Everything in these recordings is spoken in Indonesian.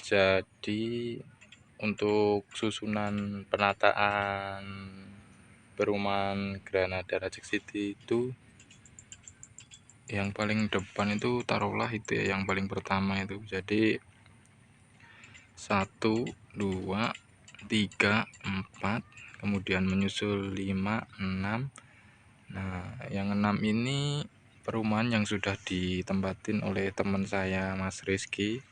Jadi untuk susunan penataan perumahan Granada Rajek City itu yang paling depan itu taruhlah itu ya, yang paling pertama itu. Jadi 1, 2, 3, 4, kemudian menyusul 5, 6. Nah, yang 6 ini perumahan yang sudah ditempatin oleh teman saya, Mas Rizky.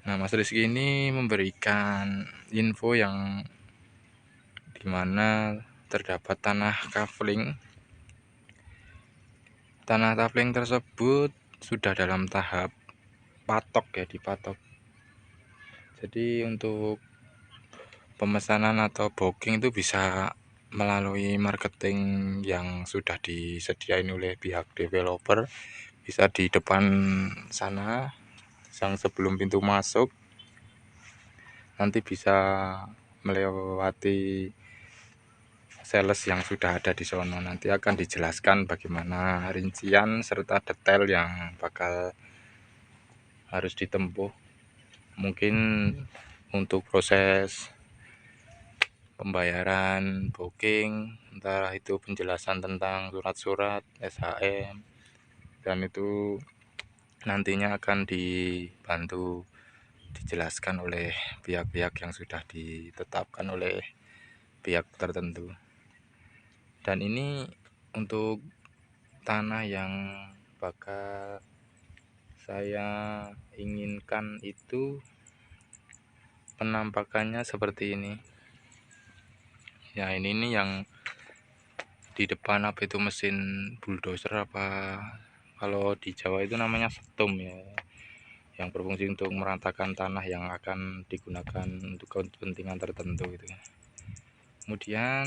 Nah, Mas Rizky ini memberikan info yang dimana terdapat tanah kafling. Tanah kafling tersebut sudah dalam tahap patok ya, dipatok. Jadi untuk pemesanan atau booking itu bisa melalui marketing yang sudah disediain oleh pihak developer. Bisa di depan sana, yang sebelum pintu masuk, nanti bisa melewati sales yang sudah ada di sono. Nanti akan dijelaskan bagaimana rincian serta detail yang bakal harus ditempuh. Mungkin untuk proses pembayaran booking, entah itu penjelasan tentang surat-surat SHM, dan itu nantinya akan dibantu dijelaskan oleh pihak-pihak yang sudah ditetapkan oleh pihak tertentu. Dan ini untuk tanah yang bakal saya inginkan itu penampakannya seperti ini ya. Ini nih yang di depan apa itu, mesin bulldozer apa kalau di Jawa itu namanya setum ya, yang berfungsi untuk meratakan tanah yang akan digunakan untuk kepentingan tertentu gitu ya. Kemudian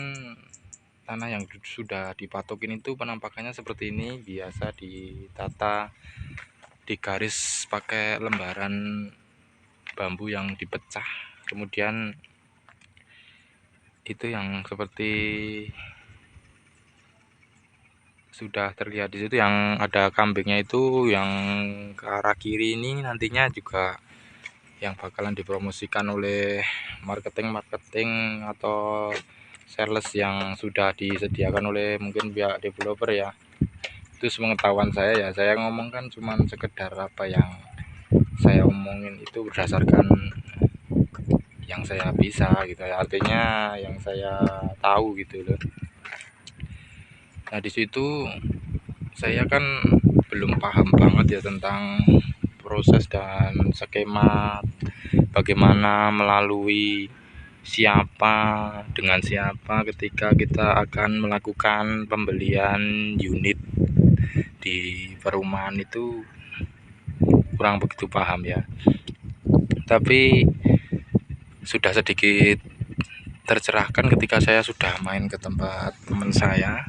tanah yang sudah dipatokin itu penampakannya seperti ini, biasa ditata di garis pakai lembaran bambu yang dipecah. Kemudian itu yang seperti sudah terlihat di situ, yang ada kambingnya itu yang ke arah kiri ini nantinya juga yang bakalan dipromosikan oleh marketing atau sales yang sudah disediakan oleh mungkin pihak developer ya. Itu sepengetahuan saya ya, saya ngomong kan cuman sekedar apa yang saya omongin itu berdasarkan yang saya bisa gitu ya, artinya yang saya tahu gitu loh. Nah, di situ saya kan belum paham banget ya tentang proses dan skema bagaimana melalui siapa dengan siapa ketika kita akan melakukan pembelian unit di perumahan itu kurang begitu paham ya. Tapi sudah sedikit tercerahkan ketika saya sudah main ke tempat teman saya.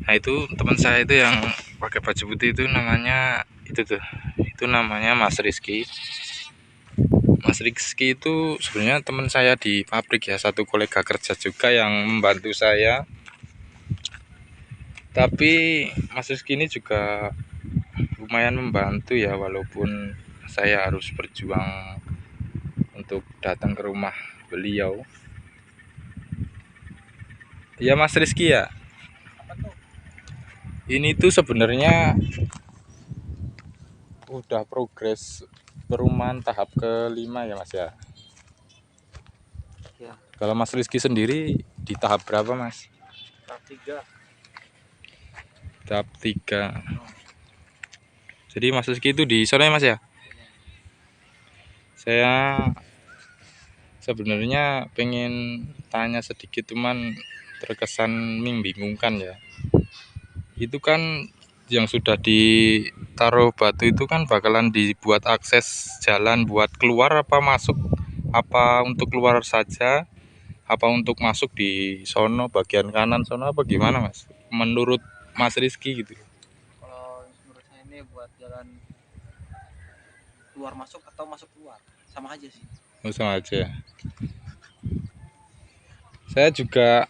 Nah, itu teman saya itu yang pakai baju putih itu namanya itu namanya Mas Rizky. Mas Rizky itu sebenarnya teman saya di pabrik ya, satu kolega kerja juga yang membantu saya. Tapi Mas Rizky ini juga lumayan membantu ya, walaupun saya harus berjuang untuk datang ke rumah beliau. Ya Mas Rizky ya. Ini tuh sebenarnya udah progres perumahan tahap kelima ya Mas ya. Ya. Kalau Mas Rizky sendiri di tahap berapa Mas? Tahap 3. Tahap 3. Jadi Mas Rizky itu di sana ya Mas ya? Saya sebenarnya pengen tanya sedikit, cuman terkesan membingungkan ya. Itu kan yang sudah ditaruh batu itu kan bakalan dibuat akses jalan buat keluar apa masuk, apa untuk keluar saja, apa untuk masuk di sono bagian kanan sono, apa gimana Mas? Menurut Mas Rizky gitu. Kalau menurut saya ini buat jalan keluar masuk atau masuk keluar sama aja sih. Langsung aja. Saya juga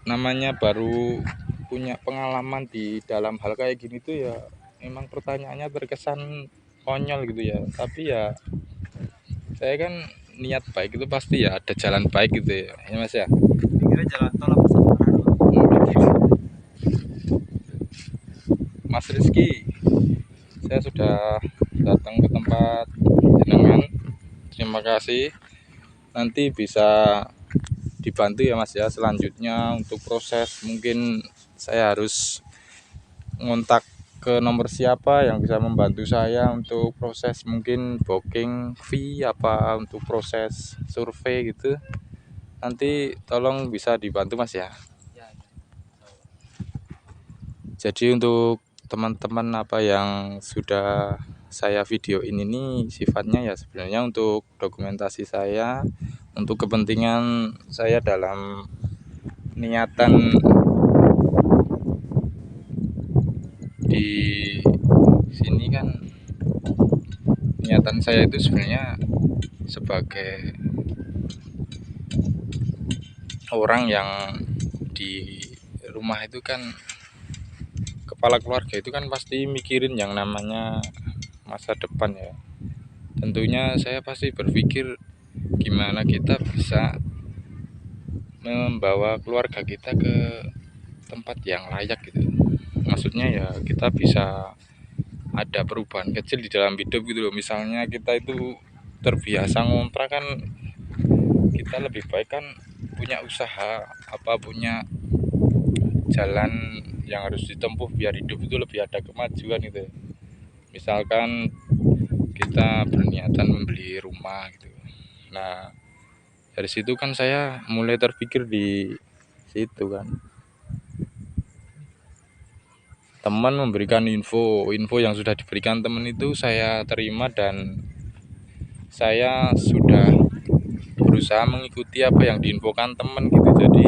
namanya baru punya pengalaman di dalam hal kayak gini tuh ya, memang pertanyaannya terkesan konyol gitu ya, tapi ya saya kan niat baik itu pasti ya ada jalan baik gitu ya, ya Mas ya. Kira jalan tol apa sementara doang? Mas Rizky, saya sudah datang ke tempat jenengan. Terima kasih. Nanti bisa dibantu ya Mas ya. Selanjutnya untuk proses mungkin saya harus ngontak ke nomor siapa yang bisa membantu saya untuk proses mungkin booking fee apa untuk proses survei gitu. Nanti tolong bisa dibantu Mas ya. Ya, ya. Jadi untuk teman-teman apa yang sudah saya videoin ini sifatnya ya sebenarnya untuk dokumentasi saya, untuk kepentingan saya dalam niatan di sini kan, niatan saya itu sebenarnya sebagai orang yang di rumah itu kan, kepala keluarga itu kan pasti mikirin yang namanya masa depan ya. Tentunya saya pasti berpikir gimana kita bisa membawa keluarga kita ke tempat yang layak gitu. Maksudnya ya kita bisa ada perubahan kecil di dalam hidup gitu loh. Misalnya kita itu terbiasa ngontrak kan, kita lebih baik kan punya usaha apa, punya jalan yang harus ditempuh biar hidup itu lebih ada kemajuan gitu. Misalkan kita berniatan membeli rumah gitu. Nah, dari situ kan saya mulai terpikir di situ kan. Teman memberikan info yang sudah diberikan teman itu saya terima dan saya sudah berusaha mengikuti apa yang diinfokan teman gitu. Jadi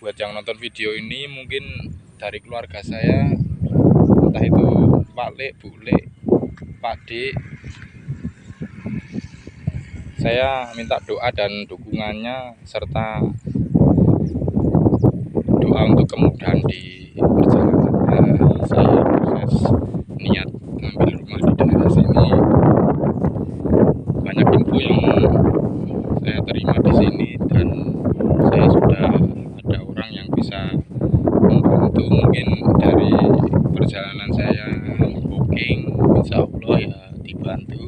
buat yang nonton video ini mungkin dari keluarga saya, entah itu Pak Le, Bu Le, Pak D, saya minta doa dan dukungannya serta doa untuk kemudahan di perjalanan saya proses niat ngambil rumah di daerah sini. Banyak info yang saya terima di sini dan saya sudah ada orang yang bisa membantu mungkin dari perjalanan saya booking, insya Allah ya dibantu.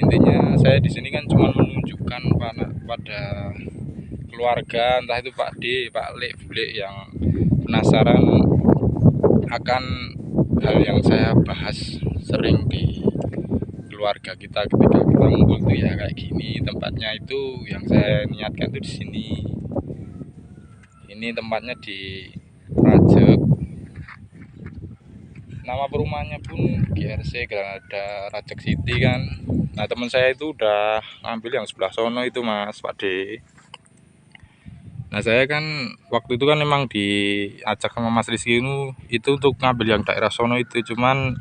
Intinya saya di sini kan cuma menunjukkan pada keluarga, entah itu Pak D, Pak Le, Bule yang penasaran akan hal yang saya bahas sering di keluarga kita ketika kita ngumpul tuh ya kayak gini. Tempatnya itu yang saya niatkan tuh di sini. Ini tempatnya di Rajek. Nama perumahannya pun GRC Granada Rajek City kan. Nah teman saya itu udah ngambil yang sebelah sono itu Mas Pak D. Nah saya kan waktu itu kan memang diajak sama Mas Rizky itu untuk ngambil yang daerah sono itu, cuman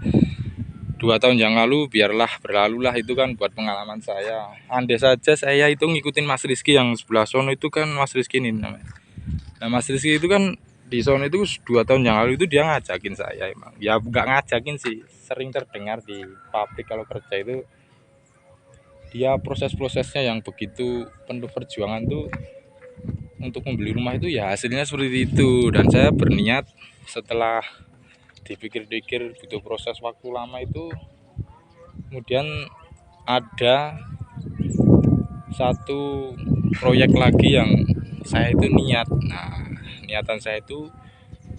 2 tahun yang lalu biarlah berlalu lah, itu kan buat pengalaman saya. Andai saja saya itu ngikutin Mas Rizky yang sebelah sono itu kan, Mas Rizky ini namanya. Nah Mas Rizky itu kan di sono itu 2 tahun yang lalu itu dia ngajakin saya, emang ya nggak ngajakin sih, sering terdengar di pabrik kalau kerja itu dia proses-prosesnya yang begitu penuh perjuangan tuh untuk membeli rumah itu ya hasilnya seperti itu. Dan saya berniat setelah dipikir-pikir butuh proses waktu lama itu, kemudian ada satu proyek lagi yang saya itu niat. Nah niatan saya itu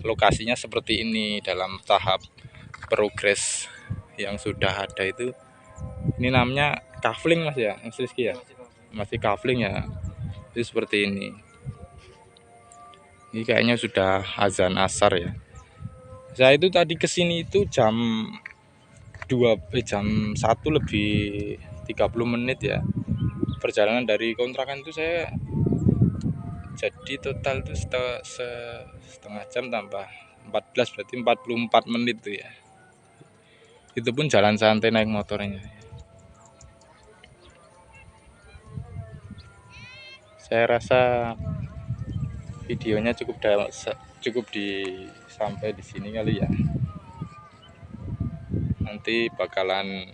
lokasinya seperti ini dalam tahap progres yang sudah ada itu. Ini namanya kafling Mas ya, Mas Rizky ya, masih kafling ya, itu seperti ini. Ini kayaknya sudah azan asar ya. Saya itu tadi kesini itu jam 1 lebih 30 menit ya. Perjalanan dari kontrakan itu saya jadi total itu setengah jam tambah 14 berarti 44 menit tuh ya. Itu pun jalan santai naik motornya. Saya rasa videonya cukup sampai di sini kali ya. Nanti bakalan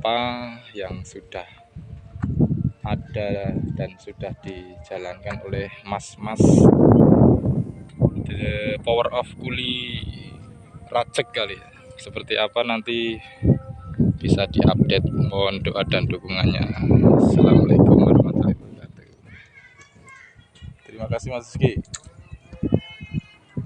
apa yang sudah ada dan sudah dijalankan oleh mas-mas The Power of Kuli Racek kali ya. Seperti apa nanti bisa diupdate, mohon doa dan dukungannya. Assalamualaikum warahmatullahi wabarakatuh. Terima kasih Mas Rizky.